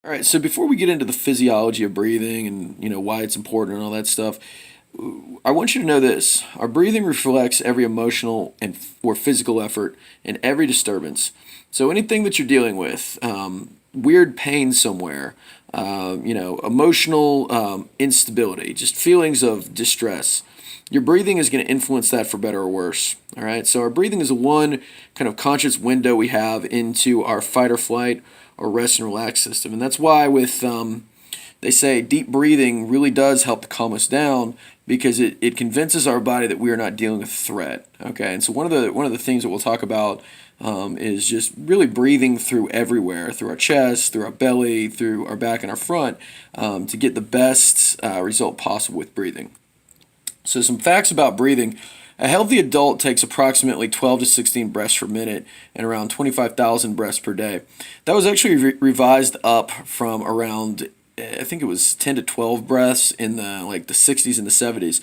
All right, so before we get into the physiology of breathing and why it's important and all that stuff, I want you to know this. Our breathing reflects every emotional and or physical effort and every disturbance. So anything that you're dealing with, weird pain somewhere, emotional instability, just feelings of distress. Your breathing is going to influence that for better or worse. All right. So our breathing is the one kind of conscious window we have into our fight or flight or rest and relax system, and that's why with they say deep breathing really does help to calm us down because it convinces our body that we are not dealing with a threat. Okay. And so one of the things that we'll talk about is just really breathing through everywhere, through our chest, through our belly, through our back and our front, to get the best result possible with breathing. So some facts about breathing. A healthy adult takes approximately 12 to 16 breaths per minute and around 25,000 breaths per day. That was actually revised up from around, I think it was 10 to 12 breaths in the 60s and the 70s.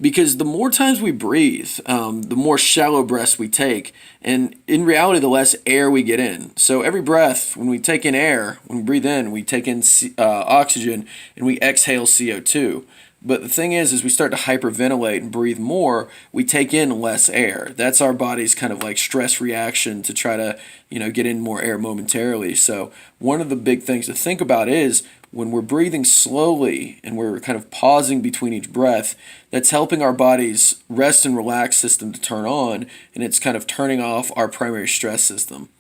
Because the more times we breathe, the more shallow breaths we take, and in reality, the less air we get in. So every breath, when we take in air, when we breathe in, we take in oxygen, and we exhale CO2. But the thing is we start to hyperventilate and breathe more, we take in less air. That's our body's kind of like stress reaction to try to, get in more air momentarily. So one of the big things to think about is when we're breathing slowly and we're kind of pausing between each breath, that's helping our body's rest and relax system to turn on, and it's kind of turning off our primary stress system.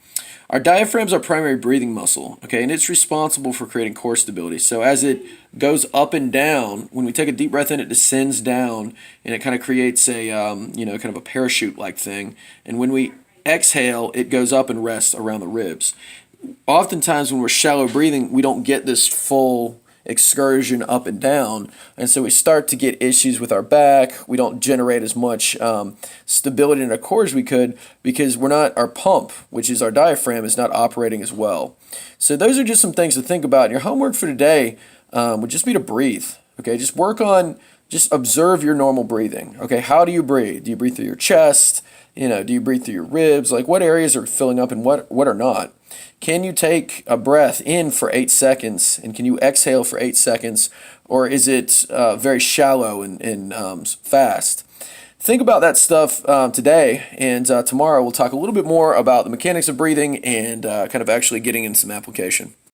Our diaphragm is our primary breathing muscle, okay, and it's responsible for creating core stability. So as it goes up and down, when we take a deep breath in, it descends down, and it kind of creates a, kind of a parachute-like thing. And when we exhale, it goes up and rests around the ribs. Oftentimes, when we're shallow breathing, we don't get this full excursion up and down, and so we start to get issues with our back. We don't generate as much stability in our core as we could because our pump, which is our diaphragm, is not operating as well. So those are just some things to think about. And your homework for today would just be to breathe. Okay, just observe your normal breathing. Okay, how do you breathe? Do you breathe through your chest? Do you breathe through your ribs? Like what areas are filling up and what are not? Can you take a breath in for 8 seconds and can you exhale for 8 seconds, or is it very shallow and fast? Think about that stuff today, and tomorrow we'll talk a little bit more about the mechanics of breathing and kind of actually getting in some application.